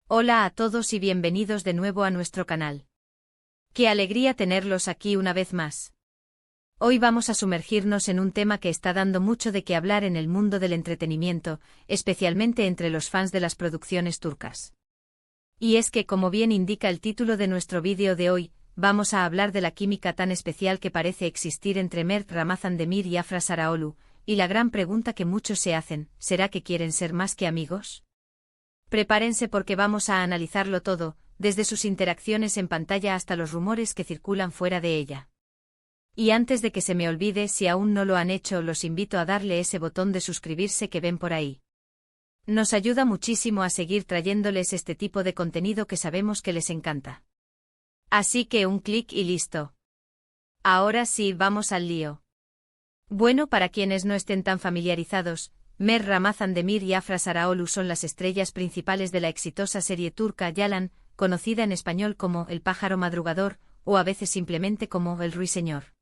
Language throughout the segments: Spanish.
Hola a todos y bienvenidos de nuevo a nuestro canal. Qué alegría tenerlos aquí una vez más. Hoy vamos a sumergirnos en un tema que está dando mucho de qué hablar en el mundo del entretenimiento, especialmente entre los fans de las producciones turcas. Y es que, como bien indica el título de nuestro vídeo de hoy, vamos a hablar de la química tan especial que parece existir entre Mert Ramazan-Demir y Afra Sarıoğlu, y la gran pregunta que muchos se hacen, ¿será que quieren ser más que amigos? Prepárense porque vamos a analizarlo todo, desde sus interacciones en pantalla hasta los rumores que circulan fuera de ella. Y antes de que se me olvide, si aún no lo han hecho, los invito a darle ese botón de suscribirse que ven por ahí. Nos ayuda muchísimo a seguir trayéndoles este tipo de contenido que sabemos que les encanta. Así que un clic y listo. Ahora sí, vamos al lío. Bueno, para quienes no estén tan familiarizados, Mert Ramazan-Demir y Afra Sarıoğlu son las estrellas principales de la exitosa serie turca Yalan, conocida en español como El pájaro madrugador, o a veces simplemente como El ruiseñor.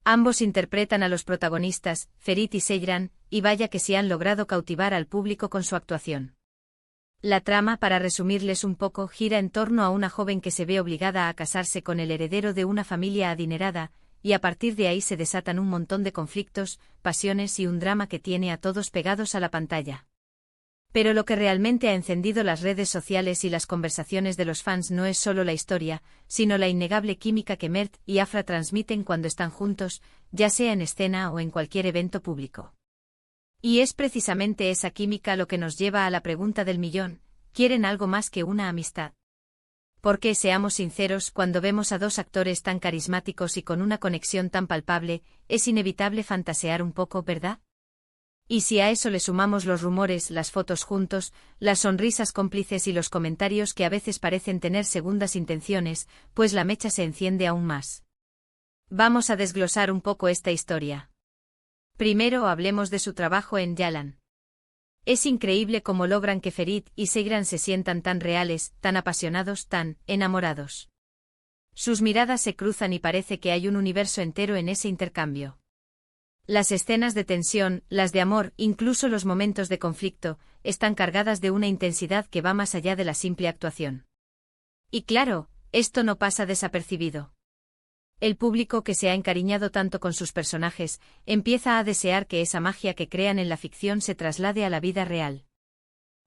Ambos interpretan a los protagonistas, Ferit y Seyran, y vaya que sí han logrado cautivar al público con su actuación. La trama, para resumirles un poco, gira en torno a una joven que se ve obligada a casarse con el heredero de una familia adinerada, y a partir de ahí se desatan un montón de conflictos, pasiones y un drama que tiene a todos pegados a la pantalla. Pero lo que realmente ha encendido las redes sociales y las conversaciones de los fans no es solo la historia, sino la innegable química que Mert y Afra transmiten cuando están juntos, ya sea en escena o en cualquier evento público. Y es precisamente esa química lo que nos lleva a la pregunta del millón: ¿quieren algo más que una amistad? Porque, seamos sinceros, cuando vemos a dos actores tan carismáticos y con una conexión tan palpable, es inevitable fantasear un poco, ¿verdad? Y si a eso le sumamos los rumores, las fotos juntos, las sonrisas cómplices y los comentarios que a veces parecen tener segundas intenciones, pues la mecha se enciende aún más. Vamos a desglosar un poco esta historia. Primero hablemos de su trabajo en Yalan. Es increíble cómo logran que Ferit y Seyran se sientan tan reales, tan apasionados, tan enamorados. Sus miradas se cruzan y parece que hay un universo entero en ese intercambio. Las escenas de tensión, las de amor, incluso los momentos de conflicto, están cargadas de una intensidad que va más allá de la simple actuación. Y claro, esto no pasa desapercibido. El público, que se ha encariñado tanto con sus personajes, empieza a desear que esa magia que crean en la ficción se traslade a la vida real.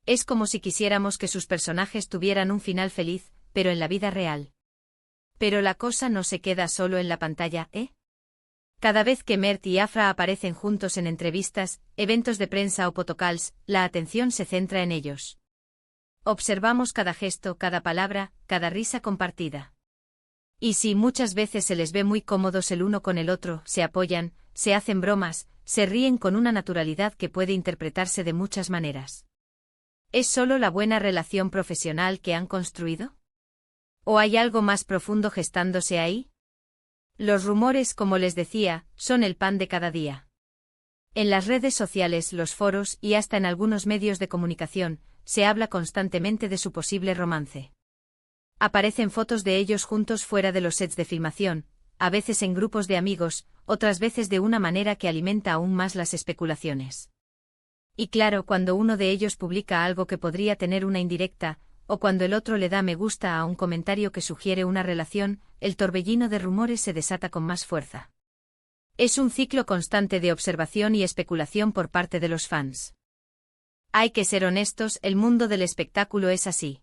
Es como si quisiéramos que sus personajes tuvieran un final feliz, pero en la vida real. Pero la cosa no se queda solo en la pantalla, ¿eh? Cada vez que Mert y Afra aparecen juntos en entrevistas, eventos de prensa o photocalls, la atención se centra en ellos. Observamos cada gesto, cada palabra, cada risa compartida. Y sí, muchas veces se les ve muy cómodos el uno con el otro, se apoyan, se hacen bromas, se ríen con una naturalidad que puede interpretarse de muchas maneras. ¿Es solo la buena relación profesional que han construido? ¿O hay algo más profundo gestándose ahí? Los rumores, como les decía, son el pan de cada día. En las redes sociales, los foros y hasta en algunos medios de comunicación, se habla constantemente de su posible romance. Aparecen fotos de ellos juntos fuera de los sets de filmación, a veces en grupos de amigos, otras veces de una manera que alimenta aún más las especulaciones. Y claro, cuando uno de ellos publica algo que podría tener una indirecta, o cuando el otro le da me gusta a un comentario que sugiere una relación, el torbellino de rumores se desata con más fuerza. Es un ciclo constante de observación y especulación por parte de los fans. Hay que ser honestos, el mundo del espectáculo es así.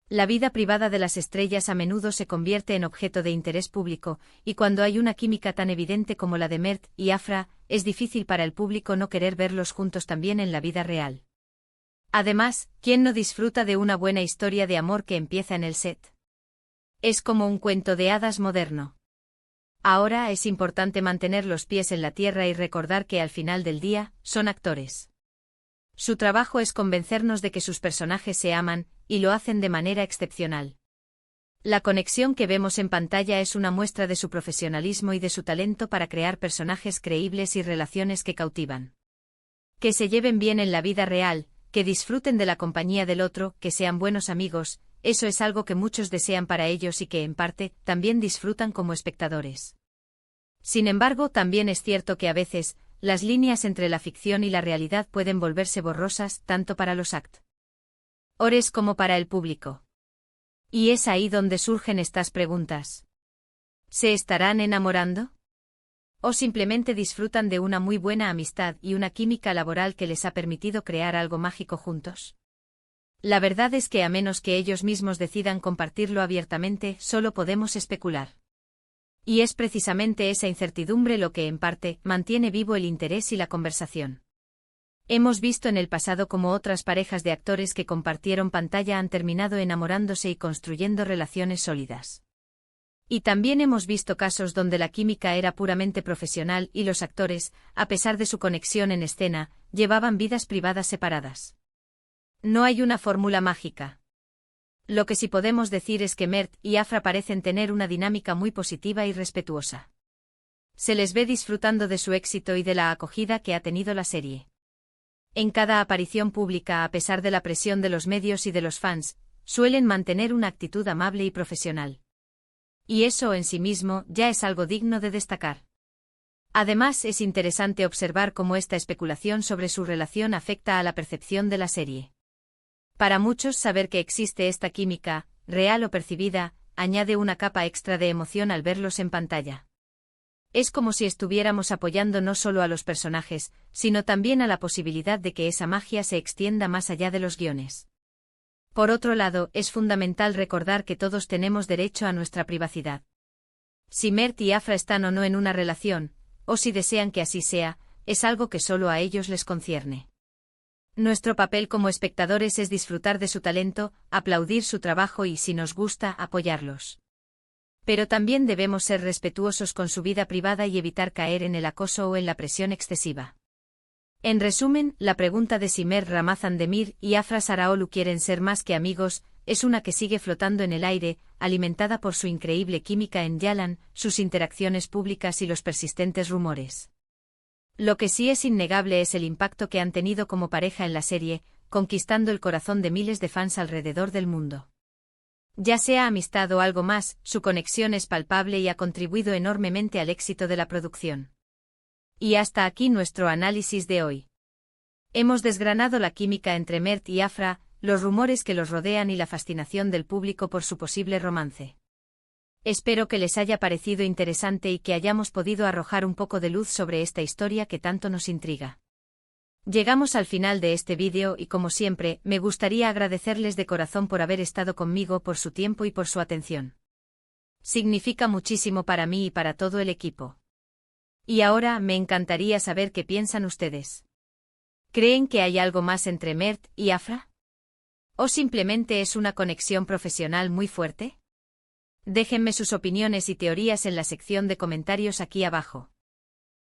La vida privada de las estrellas a menudo se convierte en objeto de interés público, y cuando hay una química tan evidente como la de Mert y Afra, es difícil para el público no querer verlos juntos también en la vida real. Además, ¿quién no disfruta de una buena historia de amor que empieza en el set? Es como un cuento de hadas moderno. Ahora es importante mantener los pies en la tierra y recordar que al final del día, son actores. Su trabajo es convencernos de que sus personajes se aman, y lo hacen de manera excepcional. La conexión que vemos en pantalla es una muestra de su profesionalismo y de su talento para crear personajes creíbles y relaciones que cautivan. Que se lleven bien en la vida real, que disfruten de la compañía del otro, que sean buenos amigos, eso es algo que muchos desean para ellos y que, en parte, también disfrutan como espectadores. Sin embargo, también es cierto que a veces, las líneas entre la ficción y la realidad pueden volverse borrosas, tanto para los actores Ores como para el público. Y es ahí donde surgen estas preguntas. ¿Se estarán enamorando? ¿O simplemente disfrutan de una muy buena amistad y una química laboral que les ha permitido crear algo mágico juntos? La verdad es que a menos que ellos mismos decidan compartirlo abiertamente, solo podemos especular. Y es precisamente esa incertidumbre lo que, en parte, mantiene vivo el interés y la conversación. Hemos visto en el pasado cómo otras parejas de actores que compartieron pantalla han terminado enamorándose y construyendo relaciones sólidas. Y también hemos visto casos donde la química era puramente profesional y los actores, a pesar de su conexión en escena, llevaban vidas privadas separadas. No hay una fórmula mágica. Lo que sí podemos decir es que Mert y Afra parecen tener una dinámica muy positiva y respetuosa. Se les ve disfrutando de su éxito y de la acogida que ha tenido la serie. En cada aparición pública, a pesar de la presión de los medios y de los fans, suelen mantener una actitud amable y profesional. Y eso en sí mismo ya es algo digno de destacar. Además, es interesante observar cómo esta especulación sobre su relación afecta a la percepción de la serie. Para muchos, saber que existe esta química, real o percibida, añade una capa extra de emoción al verlos en pantalla. Es como si estuviéramos apoyando no solo a los personajes, sino también a la posibilidad de que esa magia se extienda más allá de los guiones. Por otro lado, es fundamental recordar que todos tenemos derecho a nuestra privacidad. Si Mert y Afra están o no en una relación, o si desean que así sea, es algo que solo a ellos les concierne. Nuestro papel como espectadores es disfrutar de su talento, aplaudir su trabajo y, si nos gusta, apoyarlos. Pero también debemos ser respetuosos con su vida privada y evitar caer en el acoso o en la presión excesiva. En resumen, la pregunta de si Mert Ramazan Demir y Afra Saraolu quieren ser más que amigos, es una que sigue flotando en el aire, alimentada por su increíble química en Yalan, sus interacciones públicas y los persistentes rumores. Lo que sí es innegable es el impacto que han tenido como pareja en la serie, conquistando el corazón de miles de fans alrededor del mundo. Ya sea amistad o algo más, su conexión es palpable y ha contribuido enormemente al éxito de la producción. Y hasta aquí nuestro análisis de hoy. Hemos desgranado la química entre Mert y Afra, los rumores que los rodean y la fascinación del público por su posible romance. Espero que les haya parecido interesante y que hayamos podido arrojar un poco de luz sobre esta historia que tanto nos intriga. Llegamos al final de este vídeo y, como siempre, me gustaría agradecerles de corazón por haber estado conmigo, por su tiempo y por su atención. Significa muchísimo para mí y para todo el equipo. Y ahora me encantaría saber qué piensan ustedes. ¿Creen que hay algo más entre Mert y Afra? ¿O simplemente es una conexión profesional muy fuerte? Déjenme sus opiniones y teorías en la sección de comentarios aquí abajo.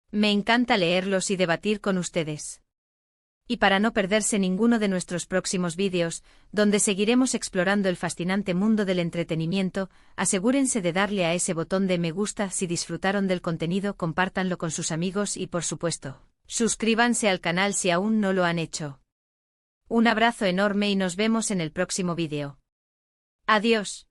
Me encanta leerlos y debatir con ustedes. Y para no perderse ninguno de nuestros próximos vídeos, donde seguiremos explorando el fascinante mundo del entretenimiento, asegúrense de darle a ese botón de me gusta si disfrutaron del contenido, compártanlo con sus amigos y, por supuesto, suscríbanse al canal si aún no lo han hecho. Un abrazo enorme y nos vemos en el próximo vídeo. Adiós.